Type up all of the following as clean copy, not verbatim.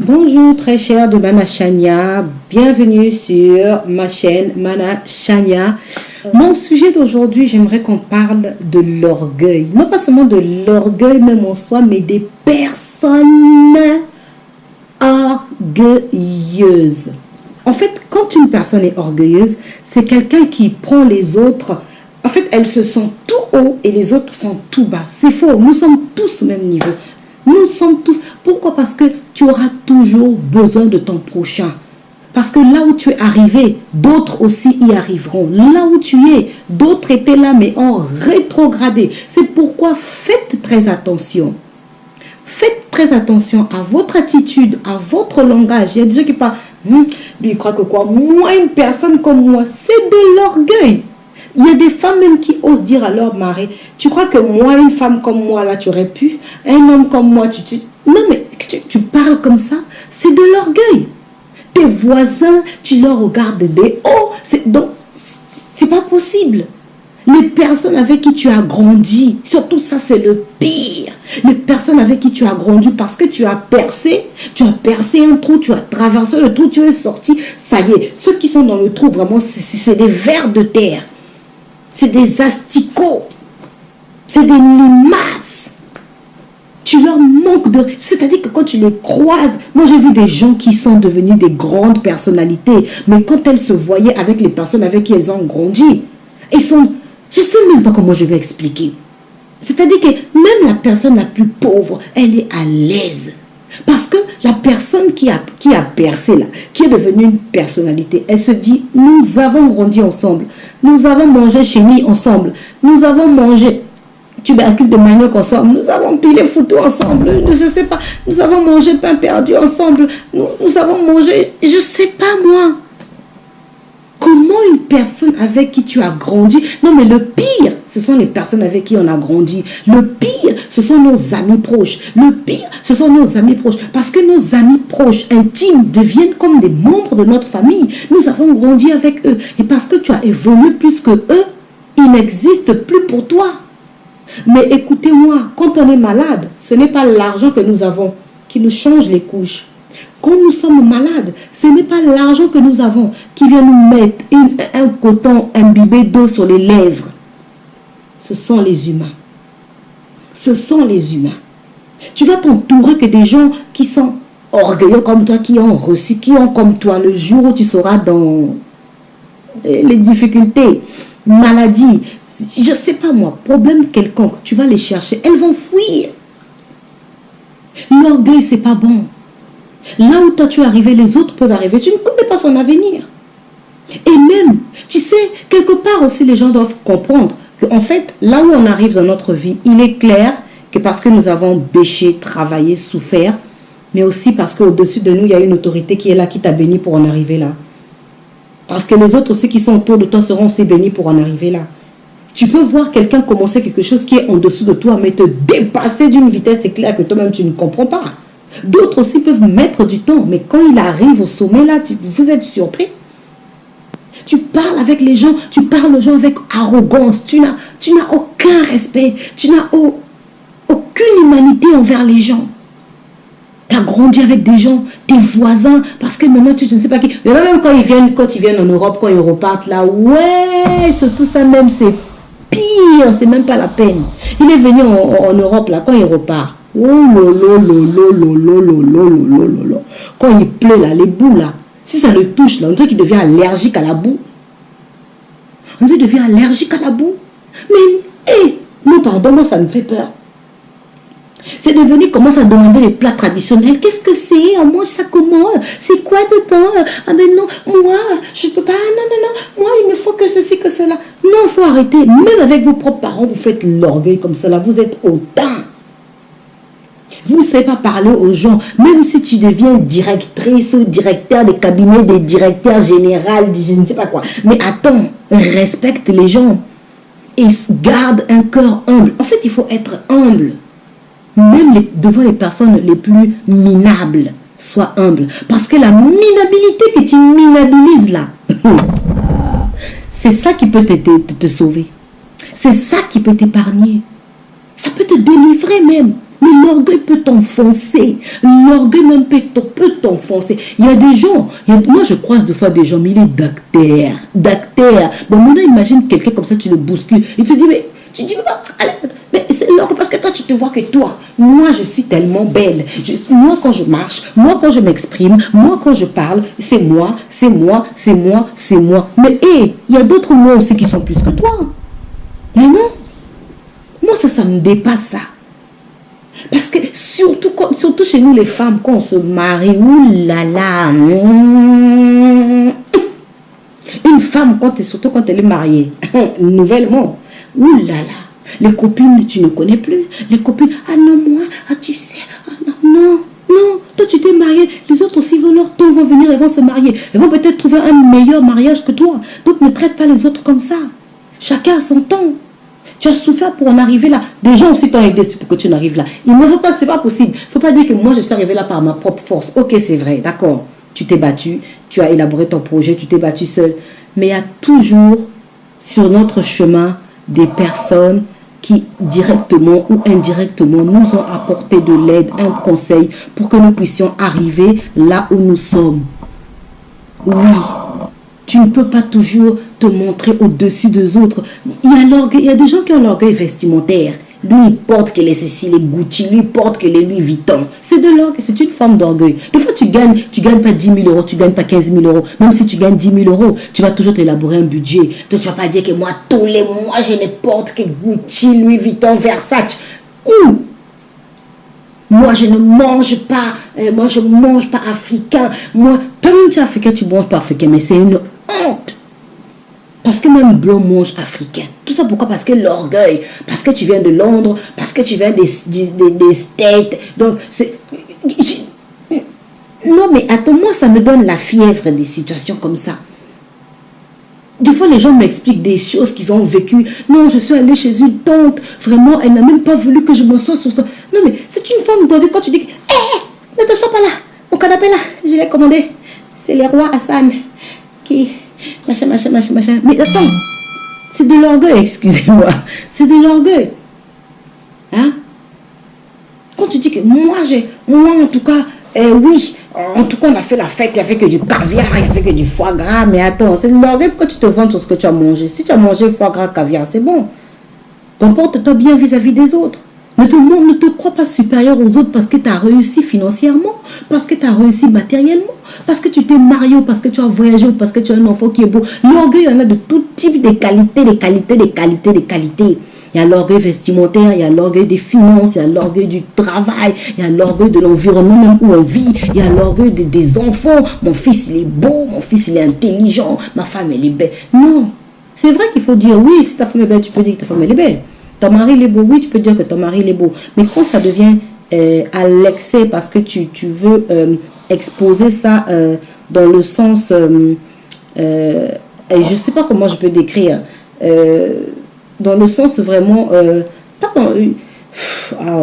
Bonjour très cher de Mana Chania, bienvenue sur ma chaîne Mana Chania. Mon sujet d'aujourd'hui, j'aimerais qu'on parle de l'orgueil. Non pas seulement de l'orgueil même en soi, mais des personnes orgueilleuses. En fait, quand une personne est orgueilleuse, c'est quelqu'un qui prend les autres. En fait, elle se sent tout haut et les autres sont tout bas. C'est faux, nous sommes tous au même niveau. Nous sommes tous. Pourquoi? Parce que tu auras toujours besoin de ton prochain. Parce que là où tu es arrivé, d'autres aussi y arriveront. Là où tu es, d'autres étaient là, mais ont rétrogradé. C'est pourquoi faites très attention. Faites très attention à votre attitude, à votre langage. Il y a des gens qui parlent, lui il croit que quoi? Moi, une personne comme moi, c'est de l'orgueil. Il y a des femmes même qui osent dire à leur mari, tu crois que moi, une femme comme moi, là, tu aurais pu? Un homme comme moi, Non, mais tu parles comme ça, c'est de l'orgueil. Tes voisins, tu leur regardes des hauts. Donc, c'est pas possible. Les personnes avec qui tu as grandi, surtout ça, c'est le pire. Les personnes avec qui tu as grandi parce que tu as percé un trou, tu as traversé le trou, tu es sorti, ça y est. Ceux qui sont dans le trou, vraiment, c'est des vers de terre. C'est des asticots. C'est des limaces. Tu leur manques de... C'est-à-dire que quand tu les croises... Moi, j'ai vu des gens qui sont devenus des grandes personnalités. Mais quand elles se voyaient avec les personnes avec qui elles ont grandi, elles sont... Je ne sais même pas comment je vais expliquer. C'est-à-dire que même la personne la plus pauvre, elle est à l'aise. Parce que la personne qui a percé là, qui est devenue une personnalité, elle se dit, nous avons grandi ensemble. Nous avons mangé chenille ensemble. Nous avons mangé tubercule de manioc ensemble. Nous avons pilé photos ensemble. Je ne sais pas. Nous avons mangé pain perdu ensemble. Nous avons mangé, je ne sais pas moi. Comment une personne avec qui tu as grandi... Non, mais le pire, ce sont les personnes avec qui on a grandi. Le pire, ce sont nos amis proches. Le pire, ce sont nos amis proches. Parce que nos amis proches, intimes, deviennent comme des membres de notre famille. Nous avons grandi avec eux. Et parce que tu as évolué plus que eux, ils n'existent plus pour toi. Mais écoutez-moi, quand on est malade, ce n'est pas l'argent que nous avons qui nous change les couches. Quand nous sommes malades, ce n'est pas l'argent que nous avons qui vient nous mettre un coton imbibé d'eau sur les lèvres. Ce sont les humains. Ce sont les humains. Tu vas t'entourer que des gens qui sont orgueilleux comme toi, qui ont reçu, qui ont comme toi, le jour où tu seras dans les difficultés, maladies, je ne sais pas moi, problème quelconque, tu vas les chercher, elles vont fuir. L'orgueil, c'est pas bon. Là où toi tu es arrivé, les autres peuvent arriver. Tu ne connais pas son avenir. Et même, tu sais, quelque part aussi, les gens doivent comprendre qu'en fait, là où on arrive dans notre vie, il est clair que parce que nous avons bêché, travaillé, souffert, mais aussi parce qu'au-dessus de nous, il y a une autorité qui est là, qui t'a béni pour en arriver là. Parce que les autres aussi qui sont autour de toi seront aussi bénis pour en arriver là. Tu peux voir quelqu'un commencer quelque chose qui est en dessous de toi, mais te dépasser d'une vitesse éclair que toi-même tu ne comprends pas. D'autres aussi peuvent mettre du temps, mais quand il arrive au sommet là, vous êtes surpris. Tu parles avec les gens, tu parles aux gens avec arrogance, tu n'as aucun respect, tu n'as aucune humanité envers les gens. Tu as grandi avec des gens, tes voisins, parce que maintenant tu ne sais pas qui. Mais même quand ils viennent en Europe, quand ils repartent là, ouais, tout ça même c'est pire, c'est même pas la peine. Il est venu en Europe là, quand il repart. Oh lolo. Quand il pleut là, les boues là, si ça le touche là, on dirait qu'il devient allergique à la boue. On dirait qu'il devient allergique à la boue. Mais, non pardon, moi ça me fait peur. C'est devenu, commence à demander les plats traditionnels. Qu'est-ce que c'est? On mange ça comment? C'est quoi dedans? Ah ben non, moi, je peux pas. Non. Moi, il me faut que ceci, que cela. Non, il faut arrêter. Même avec vos propres parents, vous faites l'orgueil comme ça là. Vous êtes hautain. Vous ne savez pas parler aux gens. Même si tu deviens directrice ou directeur des cabinets, des directeurs généraux, je ne sais pas quoi. Mais attends, respecte les gens. Et garde un cœur humble. En fait, il faut être humble. Même devant les personnes les plus minables, sois humble. Parce que la minabilité que tu minabilises là, c'est ça qui peut te sauver. C'est ça qui peut t'épargner. Ça peut te délivrer même. Mais l'orgueil peut t'enfoncer. L'orgueil même peut t'enfoncer. Il y a des gens, moi je croise des fois des gens, mais il est d'actère. Bon, maintenant imagine quelqu'un comme ça, tu le bouscules. Et tu dis, mais mais c'est l'orgueil parce que toi tu te vois que toi, moi je suis tellement belle. Moi quand je marche, moi quand je m'exprime, moi quand je parle, c'est moi. Mais hé, il y a d'autres moi aussi qui sont plus que toi. Mais non, moi ça me dépasse ça. Parce que surtout chez nous les femmes, quand on se marie, oulala, une femme, surtout quand elle est mariée, nouvellement, oulala, les copines, tu ne connais plus. Les copines, ah non, moi, ah tu sais, ah non, toi tu t'es mariée, les autres aussi vont venir, elles vont se marier. Elles vont peut-être trouver un meilleur mariage que toi. Donc ne traite pas les autres comme ça. Chacun a son temps. Tu as souffert pour en arriver là. Des gens aussi t'ont aidé pour que tu n'arrives là. Il ne faut pas, c'est pas possible. Il ne faut pas dire que moi je suis arrivé là par ma propre force. Ok, c'est vrai, d'accord. Tu t'es battu, tu as élaboré ton projet, tu t'es battu seul. Mais il y a toujours sur notre chemin des personnes qui directement ou indirectement nous ont apporté de l'aide, un conseil pour que nous puissions arriver là où nous sommes. Oui. Tu ne peux pas toujours te montrer au-dessus des autres. Il y a des gens qui ont l'orgueil vestimentaire. Lui, il porte que les Cécile, les Gucci, lui, il porte que les Louis Vuitton. C'est de l'orgueil, c'est une forme d'orgueil. Des fois, tu gagnes pas 10 000 euros, tu gagnes pas 15 000 euros. Même si tu gagnes 10 000 euros, tu vas toujours t'élaborer un budget. Donc, tu ne vas pas dire que moi, tous les mois, je ne porte que Gucci, Louis Vuitton, Versace. Ou moi, je ne mange pas, africain. Moi, toi-même, tu es africain, tu ne manges pas africain, mais c'est une honte. Parce que même blanc mange africain. Tout ça pourquoi? Parce que l'orgueil. Parce que tu viens de Londres. Parce que tu viens des States. Donc, c'est... Non, mais attends, moi, ça me donne la fièvre des situations comme ça. Des fois, les gens m'expliquent des choses qu'ils ont vécues. Non, je suis allée chez une tante. Vraiment, elle n'a même pas voulu que je me sois sur ça. Non, mais c'est une forme d'orgueil quand tu dis ne te sois pas là. Mon canapé là, je l'ai commandé. C'est les rois Hassan qui... Machin. Mais attends, c'est de l'orgueil, excusez-moi. C'est de l'orgueil. Hein? Quand tu dis que moi en tout cas, oui, en tout cas, on a fait la fête, il n'y avait que du caviar, il n'y avait que du foie gras. Mais attends, c'est de l'orgueil pourquoi tu te vends tout ce que tu as mangé. Si tu as mangé foie gras, caviar, c'est bon. Comporte-toi bien vis-à-vis des autres. Ne te crois pas supérieur aux autres parce que tu as réussi financièrement, parce que tu as réussi matériellement, parce que tu t'es marié, ou parce que tu as voyagé, ou parce que tu as un enfant qui est beau. L'orgueil, il y en a de tout type, des qualités. Il y a l'orgueil vestimentaire, il y a l'orgueil des finances, il y a l'orgueil du travail, il y a l'orgueil de l'environnement même où on vit, il y a l'orgueil des enfants. Mon fils, il est beau, mon fils, il est intelligent, ma femme, elle est belle. Non, c'est vrai qu'il faut dire, oui, si ta femme est belle, tu peux dire que ta femme, elle est belle. Ton mari, il est beau, oui, tu peux dire que ton mari, il est beau. Mais quand ça devient à l'excès, parce que tu veux exposer ça dans le sens... et je ne sais pas comment je peux décrire. Dans le sens vraiment... oh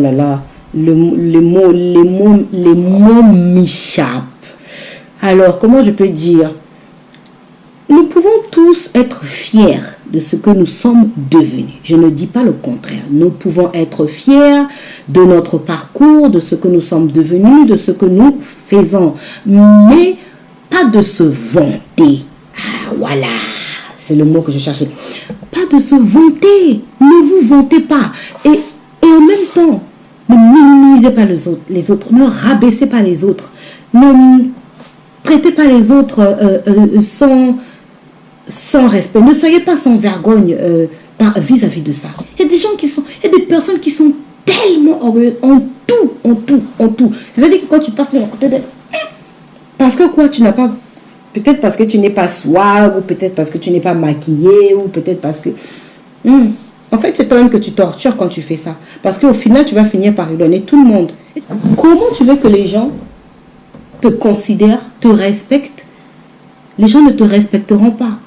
là là, les mots m'échappent. Alors, comment je peux dire? Nous pouvons tous être fiers de ce que nous sommes devenus. Je ne dis pas le contraire. Nous pouvons être fiers de notre parcours, de ce que nous sommes devenus, de ce que nous faisons. Mais pas de se vanter. Ah, voilà. C'est le mot que je cherchais. Pas de se vanter. Ne vous vantez pas. Et en même temps, ne minimisez pas les autres. Ne rabaissez pas les autres. Ne traitez pas les autres sans respect. Ne soyez pas sans vergogne vis-à-vis de ça. Il y a des gens il y a des personnes qui sont tellement orgueilleuses en tout. C'est-à-dire que quand tu passes à côté d'elle, parce que quoi, tu n'as pas, peut-être parce que tu n'es pas swag, ou peut-être parce que tu n'es pas maquillé, ou peut-être parce que... En fait, c'est toi-même que tu tortures quand tu fais ça. Parce qu'au final, tu vas finir par éloigner tout le monde. Comment tu veux que les gens te considèrent, te respectent? Les gens ne te respecteront pas.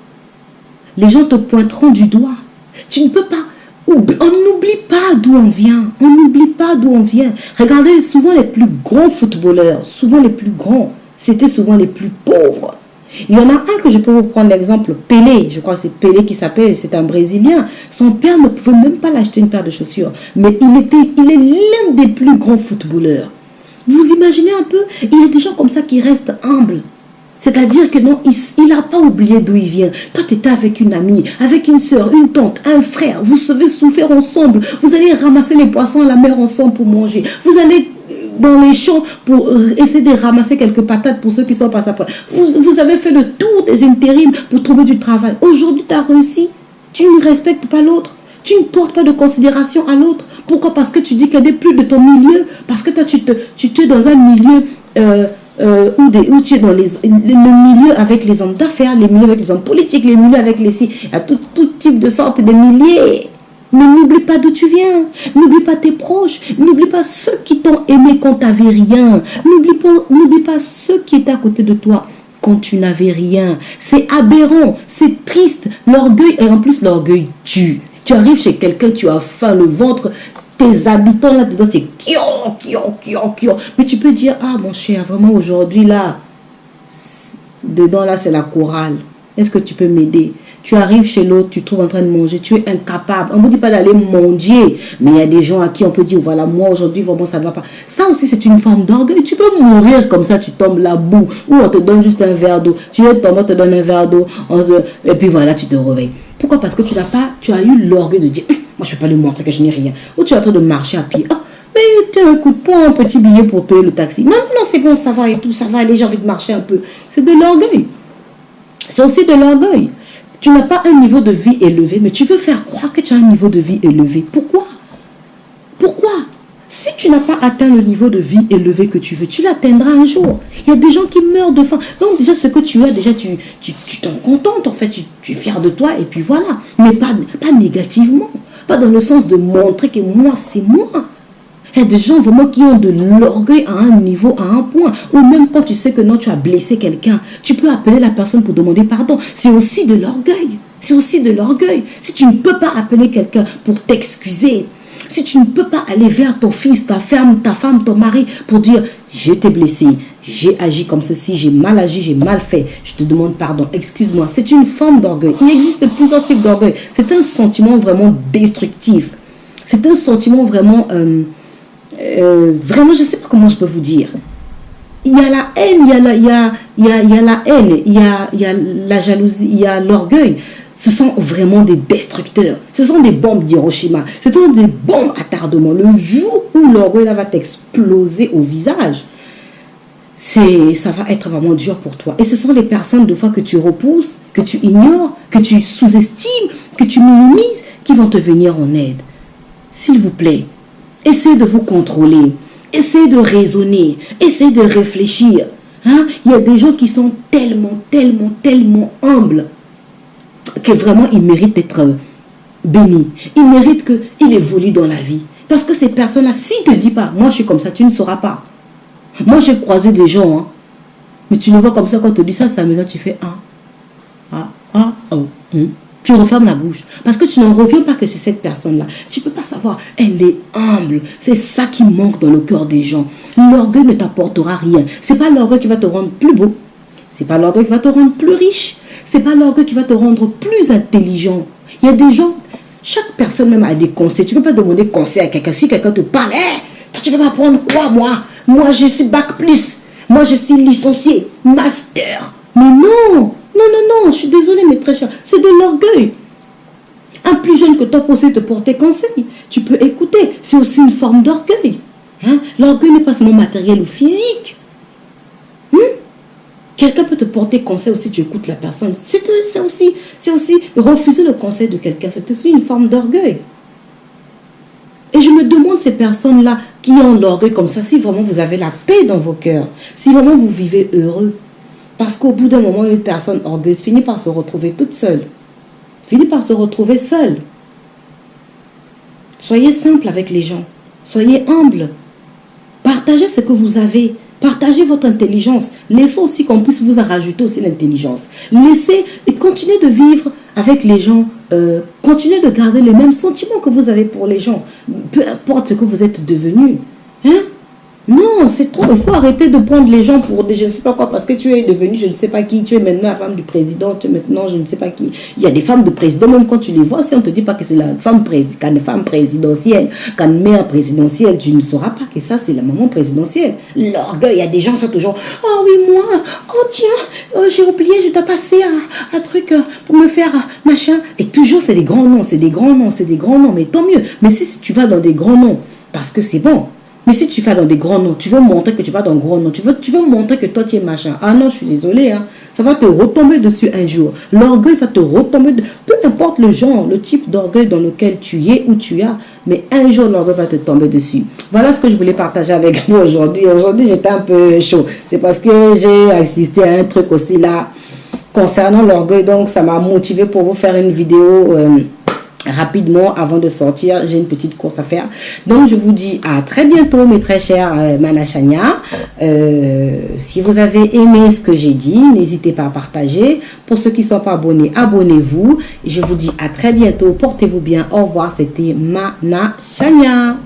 Les gens te pointeront du doigt. Tu ne peux pas. On n'oublie pas d'où on vient. On n'oublie pas d'où on vient. Regardez, souvent les plus grands footballeurs, souvent les plus grands, c'était souvent les plus pauvres. Il y en a un que je peux vous prendre l'exemple, Pelé. Je crois que c'est Pelé qui s'appelle, c'est un Brésilien. Son père ne pouvait même pas l'acheter une paire de chaussures. Mais il est l'un des plus grands footballeurs. Vous imaginez un peu, il y a des gens comme ça qui restent humbles. C'est-à-dire que non, il n'a pas oublié d'où il vient. Toi, tu étais avec une amie, avec une soeur, une tante, un frère. Vous savez souffrir ensemble. Vous allez ramasser les poissons à la mer ensemble pour manger. Vous allez dans les champs pour essayer de ramasser quelques patates pour ceux qui sont passés après. Vous avez fait le tour des intérims pour trouver du travail. Aujourd'hui, tu as réussi. Tu ne respectes pas l'autre. Tu ne portes pas de considération à l'autre. Pourquoi? Parce que tu dis qu'elle n'est plus de ton milieu. Parce que toi, tu es dans un milieu où tu es dans le milieu avec les hommes d'affaires, les milieux avec les hommes politiques, les milieux avec les... Il y a tout type de sortes de milliers. Mais n'oublie pas d'où tu viens. N'oublie pas tes proches. N'oublie pas ceux qui t'ont aimé quand tu n'avais rien. N'oublie pas ceux qui étaient à côté de toi quand tu n'avais rien. C'est aberrant. C'est triste. L'orgueil, et en plus l'orgueil tue. Tu arrives chez quelqu'un, tu as faim, le ventre, tes habitants là-dedans, c'est kion. Mais tu peux dire, ah mon cher, vraiment aujourd'hui là, dedans là c'est la chorale. Est-ce que tu peux m'aider? Tu arrives chez l'autre, tu te trouves en train de manger, tu es incapable. On ne vous dit pas d'aller manger, mais il y a des gens à qui on peut dire, voilà, moi aujourd'hui vraiment ça ne va pas. Ça aussi c'est une forme d'orgueil. Tu peux mourir comme ça, tu tombes la boue, ou on te donne juste un verre d'eau. Tu es tombé, on te donne un verre d'eau, et puis voilà, tu te réveilles. Pourquoi? Parce que tu as eu l'orgueil de dire, moi je ne peux pas lui montrer que je n'ai rien. Ou tu es en train de marcher à pied. Ah, mais écoute, prends un petit billet pour payer le taxi. Non, c'est bon, ça va et tout, ça va aller, j'ai envie de marcher un peu. C'est de l'orgueil. C'est aussi de l'orgueil. Tu n'as pas un niveau de vie élevé, mais tu veux faire croire que tu as un niveau de vie élevé. Pourquoi? Si tu n'as pas atteint le niveau de vie élevé que tu veux, tu l'atteindras un jour. Il y a des gens qui meurent de faim. Donc déjà, ce que tu as, déjà, tu t'en contentes, en fait. Tu es fier de toi, et puis voilà. Mais pas négativement. Pas dans le sens de montrer que moi, c'est moi. Il y a des gens vraiment qui ont de l'orgueil à un niveau, à un point. Ou même quand tu sais que non, tu as blessé quelqu'un, tu peux appeler la personne pour demander pardon. C'est aussi de l'orgueil. C'est aussi de l'orgueil. Si tu ne peux pas appeler quelqu'un pour t'excuser, si tu ne peux pas aller vers ton fils, ta femme, ton mari pour dire je t'ai blessé, j'ai agi comme ceci, j'ai mal agi, j'ai mal fait, je te demande pardon, excuse-moi. C'est une forme d'orgueil. Il existe plusieurs types d'orgueil. C'est un sentiment vraiment destructif. C'est un sentiment vraiment, vraiment, je ne sais pas comment je peux vous dire. Il y a la haine, il y a la haine, il y a la jalousie, il y a l'orgueil. Ce sont vraiment des destructeurs. Ce sont des bombes d'Hiroshima. Ce sont des bombes à tardement. Le jour où l'orgueil va t'exploser au visage, ça va être vraiment dur pour toi. Et ce sont les personnes, de fois, que tu repousses, que tu ignores, que tu sous-estimes, que tu minimises, qui vont te venir en aide. S'il vous plaît, essayez de vous contrôler. Essayez de raisonner. Essayez de réfléchir. Hein? Il y a des gens qui sont tellement humbles que vraiment ils méritent d'être bénis. Ils méritent qu'ils évoluent dans la vie. Parce que ces personnes-là, s'ils ne te disent pas, moi je suis comme ça, tu ne sauras pas. Moi j'ai croisé des gens, hein, mais tu le vois comme ça, quand on te dit ça, c'est amusant, tu fais tu refermes la bouche. Parce que tu n'en reviens pas que c'est cette personne-là. Tu ne peux pas savoir, elle est humble. C'est ça qui manque dans le cœur des gens. L'orgueil ne t'apportera rien. Ce n'est pas l'orgueil qui va te rendre plus beau. Ce n'est pas l'orgueil qui va te rendre plus riche. Ce n'est pas l'orgueil qui va te rendre plus intelligent. Il y a des gens, chaque personne même a des conseils. Tu ne peux pas demander conseil à quelqu'un. Si quelqu'un te parle, toi tu vas m'apprendre quoi, moi? Moi je suis bac plus. Moi je suis licencié, master. Mais non, je suis désolée, mais très cher. C'est de l'orgueil. Un plus jeune que toi peut aussi te porter conseil. Tu peux écouter. C'est aussi une forme d'orgueil. Hein? L'orgueil n'est pas seulement matériel ou physique. Quelqu'un peut te porter conseil aussi, tu écoutes la personne. C'est aussi refuser le conseil de quelqu'un. C'est aussi une forme d'orgueil. Et je me demande ces personnes-là qui ont l'orgueil comme ça, si vraiment vous avez la paix dans vos cœurs, si vraiment vous vivez heureux. Parce qu'au bout d'un moment, une personne orgueilleuse finit par se retrouver toute seule. Finit par se retrouver seule. Soyez simple avec les gens. Soyez humble. Partagez ce que vous avez. Partagez votre intelligence. Laissez aussi qu'on puisse vous en rajouter aussi l'intelligence. Laissez et continuez de vivre avec les gens. Continuez de garder les mêmes sentiments que vous avez pour les gens. Peu importe ce que vous êtes devenu. Hein? Non, c'est trop. Il faut arrêter de prendre les gens pour des je ne sais pas quoi, parce que tu es devenu je ne sais pas qui, tu es maintenant la femme du président, tu es maintenant je ne sais pas qui. Il y a des femmes de président, même quand tu les vois, si on ne te dit pas que c'est la femme présidentielle, quand mère présidentielle, tu ne sauras pas que ça c'est la maman présidentielle. L'orgueil, il y a des gens qui sont toujours, oh oui, moi, oh tiens, j'ai oublié, je dois passer un truc pour me faire machin. Et toujours c'est des grands noms, c'est des grands noms, c'est des grands noms, mais tant mieux. Mais si tu vas dans des grands noms, parce que c'est bon. Mais si tu vas dans des grands noms, tu veux montrer que tu vas dans un grand nom, tu veux montrer que toi tu es machin. Ah non, je suis désolée, hein. Ça va te retomber dessus un jour. L'orgueil va te retomber, peu importe le genre, le type d'orgueil dans lequel tu es ou tu as, mais un jour l'orgueil va te tomber dessus. Voilà ce que je voulais partager avec vous aujourd'hui. Aujourd'hui, j'étais un peu chaud. C'est parce que j'ai assisté à un truc aussi là concernant l'orgueil, donc ça m'a motivé pour vous faire une vidéo rapidement avant de sortir. J'ai une petite course à faire, donc je vous dis à très bientôt mes très chers Manachania. Si vous avez aimé ce que j'ai dit, n'hésitez pas à partager. Pour ceux qui ne sont pas abonnés, abonnez-vous. Je vous dis à très bientôt, portez-vous bien, au revoir. C'était Manachania.